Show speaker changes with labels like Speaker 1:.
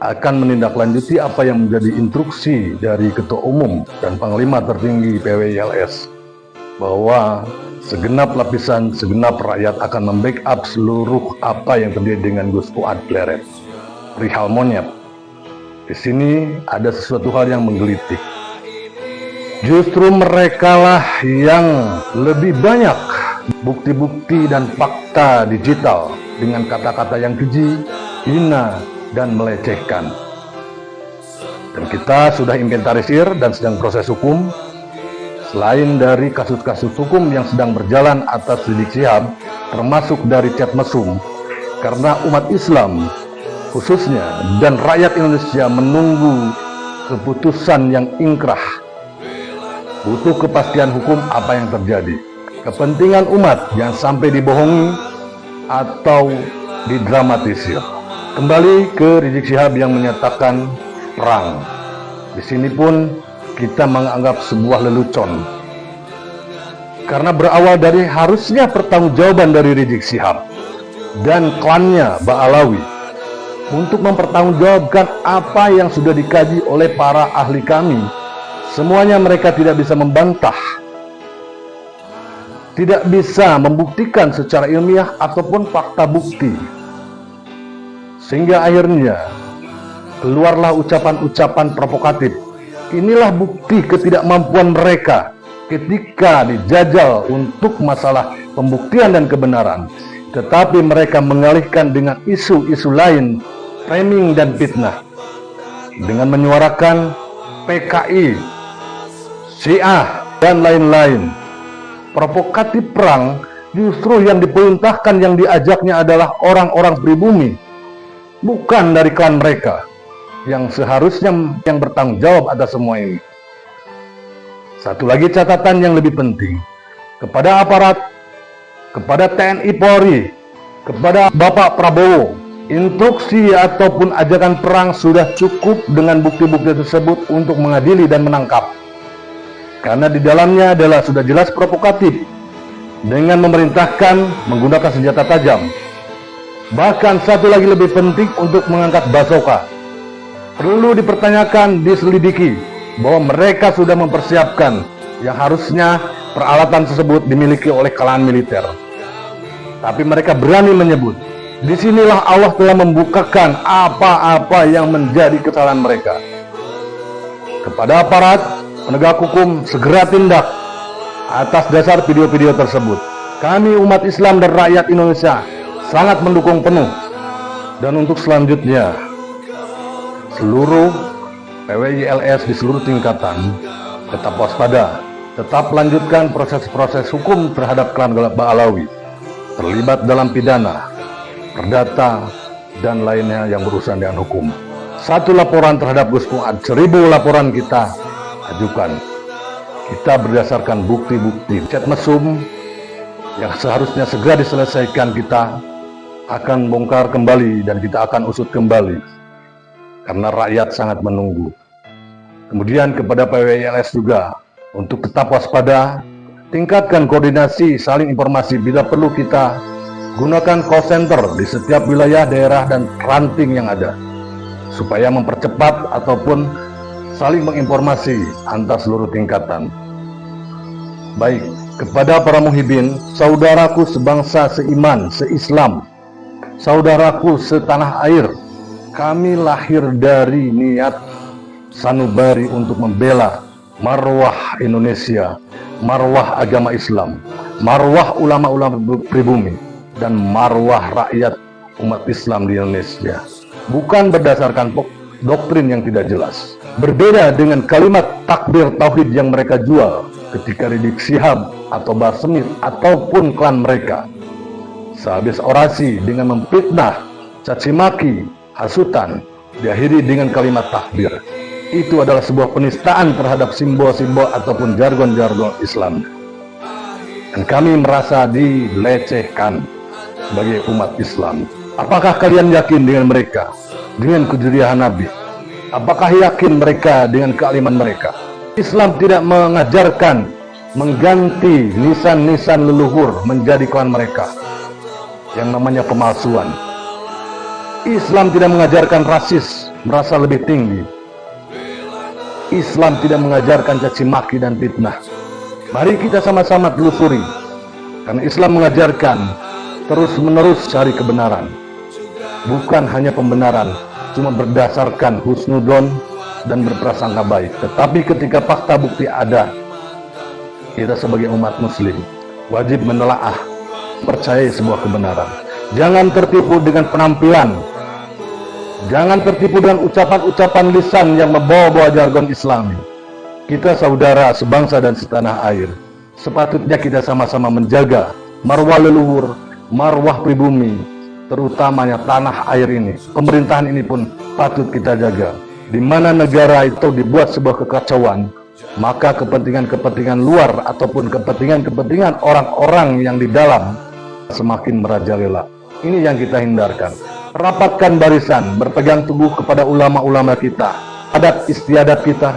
Speaker 1: akan menindaklanjuti apa yang menjadi instruksi dari Ketua Umum dan Panglima Tertinggi PWILS, bahwa segenap lapisan, segenap rakyat akan membackup seluruh apa yang terjadi dengan Gus Fuad Pleret, perihal monyet. Di sini ada sesuatu hal yang menggelitik. Justru merekalah yang lebih banyak bukti-bukti dan fakta digital dengan kata-kata yang keji, hina, dan melecehkan. Dan kita sudah inventarisir dan sedang proses hukum. Selain dari kasus-kasus hukum yang sedang berjalan atas Rizik Syihab, termasuk dari chat mesum, karena umat Islam khususnya dan rakyat Indonesia menunggu keputusan yang ingkrah, butuh kepastian hukum apa yang terjadi. Kepentingan umat jangan sampai dibohongi atau didramatisir. Kembali ke Rizik Syihab yang menyatakan perang. Di sini pun kita menganggap sebuah lelucon. Karena berawal dari harusnya pertanggungjawaban dari Rizik Syihab dan klannya Ba'alawi untuk mempertanggungjawabkan apa yang sudah dikaji oleh para ahli kami. Semuanya mereka tidak bisa membantah, tidak bisa membuktikan secara ilmiah ataupun fakta bukti. Sehingga akhirnya keluarlah ucapan-ucapan provokatif. Inilah bukti ketidakmampuan mereka ketika dijajal untuk masalah pembuktian dan kebenaran. Tetapi mereka mengalihkan dengan isu-isu lain, framing dan fitnah. Dengan menyuarakan PKI, Syiah, dan lain-lain. Provokatif perang justru yang diperintahkan, yang diajaknya adalah orang-orang pribumi, bukan dari klan mereka, yang seharusnya yang bertanggung jawab atas semua ini. Satu lagi catatan yang lebih penting, kepada aparat, kepada TNI Polri, kepada Bapak Prabowo, instruksi ataupun ajakan perang sudah cukup dengan bukti-bukti tersebut untuk mengadili dan menangkap. Karena di dalamnya adalah sudah jelas provokatif, dengan memerintahkan menggunakan senjata tajam. Bahkan satu lagi lebih penting untuk mengangkat basoka. Perlu dipertanyakan, diselidiki bahwa mereka sudah mempersiapkan yang harusnya peralatan tersebut dimiliki oleh kalangan militer. Tapi mereka berani menyebut. Disinilah Allah telah membukakan apa-apa yang menjadi kesalahan mereka. Kepada aparat penegak hukum, segera tindak atas dasar video-video tersebut. Kami umat Islam dan rakyat Indonesia sangat mendukung penuh. Dan untuk selanjutnya, seluruh PWILS di seluruh tingkatan tetap waspada, tetap lanjutkan proses-proses hukum terhadap klan Ba'alawi terlibat dalam pidana, perdata, dan lainnya yang berurusan dengan hukum. Satu laporan terhadap Gus Fuad, 1000 laporan kita ajukan. Kita berdasarkan bukti-bukti chat mesum yang seharusnya segera diselesaikan, kita akan bongkar kembali dan kita akan usut kembali karena rakyat sangat menunggu. Kemudian kepada PWILS juga untuk tetap waspada, tingkatkan koordinasi, saling informasi. Bila perlu kita gunakan call center di setiap wilayah, daerah, dan ranting yang ada supaya mempercepat ataupun saling menginformasi antar seluruh tingkatan. Baik, kepada para muhibin, saudaraku sebangsa, seiman, seislam, saudaraku setanah air, kami lahir dari niat sanubari untuk membela marwah Indonesia, marwah agama Islam, marwah ulama-ulama pribumi, dan marwah rakyat umat Islam di Indonesia. Bukan berdasarkan doktrin yang tidak jelas. Berbeda dengan kalimat takbir tauhid yang mereka jual ketika Rizik Syihab atau Basmit ataupun klan mereka sehabis orasi dengan memfitnah, cacimaki, hasutan, diakhiri dengan kalimat takbir. Itu adalah sebuah penistaan terhadap simbol-simbol ataupun jargon-jargon Islam. Dan kami merasa dilecehkan sebagai umat Islam. Apakah kalian yakin dengan mereka, dengan kejurian Nabi? Apakah yakin mereka dengan kealiman mereka? Islam tidak mengajarkan mengganti nisan-nisan leluhur menjadi klan mereka yang namanya pemalsuan. Islam tidak mengajarkan rasis, merasa lebih tinggi. Islam tidak mengajarkan caci maki dan fitnah. Mari kita sama-sama telusuri, karena Islam mengajarkan terus-menerus cari kebenaran. Bukan hanya pembenaran, cuma berdasarkan husnudon dan berprasangka baik. Tetapi ketika fakta bukti ada, kita sebagai umat muslim wajib menelaah, percaya sebuah kebenaran. Jangan tertipu dengan penampilan. Jangan tertipu dengan ucapan-ucapan lisan yang membawa-bawa jargon Islami. Kita saudara sebangsa dan setanah air. Sepatutnya kita sama-sama menjaga marwah leluhur, marwah pribumi, terutamanya tanah air ini. Pemerintahan ini pun patut kita jaga. Di mana negara itu dibuat sebuah kekacauan, maka kepentingan-kepentingan luar ataupun kepentingan-kepentingan orang-orang yang di dalam semakin merajalela. Ini yang kita hindarkan. Rapatkan barisan, berpegang teguh kepada ulama-ulama kita, adat istiadat kita,